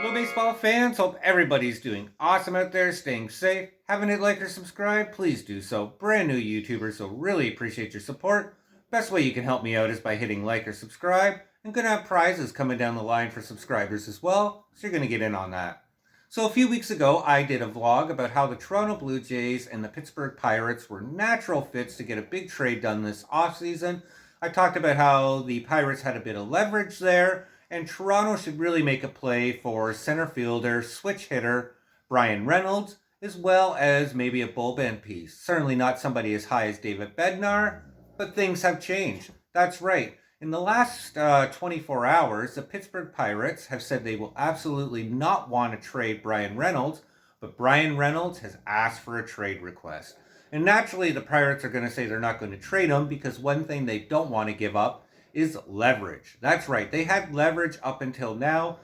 Hello, baseball fans. Hope everybody's doing awesome out there, staying safe. Haven't hit like or subscribe? Please do so. Brand new YouTuber, so really appreciate your support. Best way you can help me out is by hitting like or subscribe. I'm going to have prizes coming down the line for subscribers as well, so you're going to get in on that. So a few weeks ago, I did a vlog about how the Toronto Blue Jays and the Pittsburgh Pirates were natural fits to get a big trade done this offseason. I talked about how the Pirates had a bit of leverage there, and Toronto should really make a play for center fielder, switch hitter Bryan Reynolds, as well as maybe a bullpen piece. Certainly not somebody as high as David Bednar, but things have changed. That's right. In the last 24 hours, the Pittsburgh Pirates have said they will absolutely not want to trade Bryan Reynolds, but Bryan Reynolds has asked for a trade request. And naturally, the Pirates are going to say they're not going to trade him because one thing they don't want to give up is leverage. That's right. They had leverage up until now.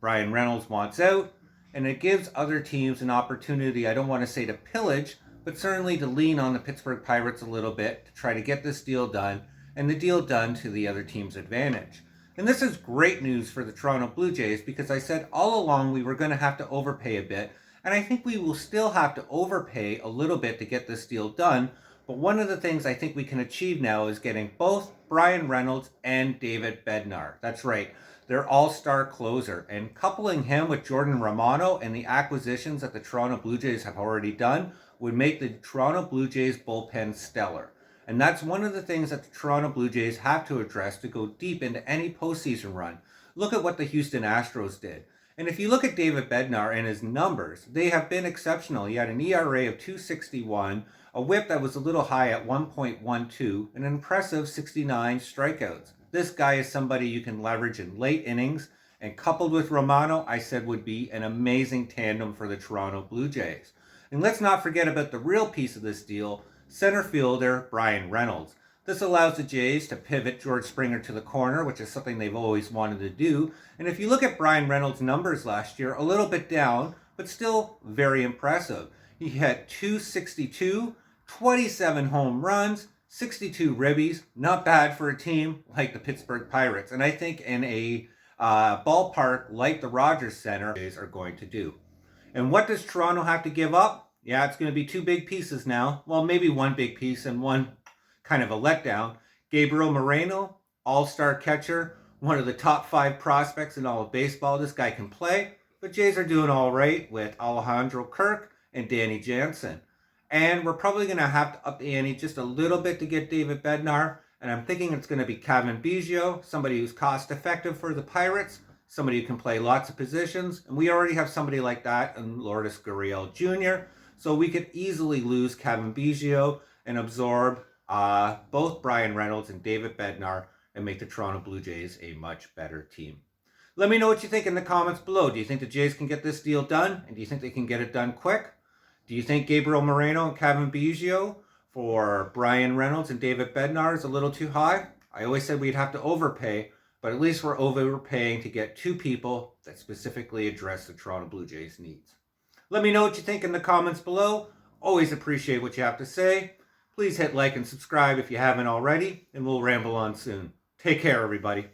Bryan Reynolds wants out, and it gives other teams an opportunity, I don't want to say to pillage, but certainly to lean on the Pittsburgh Pirates a little bit to try to get this deal done, and the deal done to the other team's advantage. And this is great news for the Toronto Blue Jays because I said all along we were going to have to overpay a bit, and I think we will still have to overpay a little bit to get this deal done. But one of the things I think we can achieve now is getting both Bryan Reynolds and David Bednar. That's right. Their all-star closer. And coupling him with Jordan Romano and the acquisitions that the Toronto Blue Jays have already done would make the Toronto Blue Jays bullpen stellar. And that's one of the things that the Toronto Blue Jays have to address to go deep into any postseason run. Look at what the Houston Astros did. And if you look at David Bednar and his numbers, they have been exceptional. He had an ERA of 2.61, a whip that was a little high at 1.12, and an impressive 69 strikeouts. This guy is somebody you can leverage in late innings, and coupled with Romano, I said would be an amazing tandem for the Toronto Blue Jays. And let's not forget about the real piece of this deal, center fielder Bryan Reynolds. This allows the Jays to pivot George Springer to the corner, which is something they've always wanted to do. And if you look at Bryan Reynolds' numbers last year, a little bit down, but still very impressive. He had 262, 27 home runs, 62 ribbies. Not bad for a team like the Pittsburgh Pirates. And I think in a ballpark like the Rogers Center, Jays are going to do. And what does Toronto have to give up? Yeah, it's going to be two big pieces now. Well, maybe one big piece and one kind of a letdown. Gabriel Moreno, all-star catcher, one of the top 5 prospects in all of baseball. This guy can play, but Jays are doing all right with Alejandro Kirk and Danny Jansen. And we're probably going to have to up the ante just a little bit to get David Bednar. And I'm thinking it's going to be Cavan Biggio, somebody who's cost-effective for the Pirates, somebody who can play lots of positions. And we already have somebody like that in Lourdes Gurriel Jr. So we could easily lose Cavan Biggio and absorb both Bryan Reynolds and David Bednar and make the Toronto Blue Jays a much better team. Let me know what you think in the comments below. Do you think the Jays can get this deal done? And do you think they can get it done quick? Do you think Gabriel Moreno and Cavan Biggio for Bryan Reynolds and David Bednar is a little too high? I always said we'd have to overpay, but at least we're overpaying to get 2 people that specifically address the Toronto Blue Jays' needs. Let me know what you think in the comments below. Always appreciate what you have to say. Please hit like and subscribe if you haven't already, and we'll ramble on soon. Take care, everybody.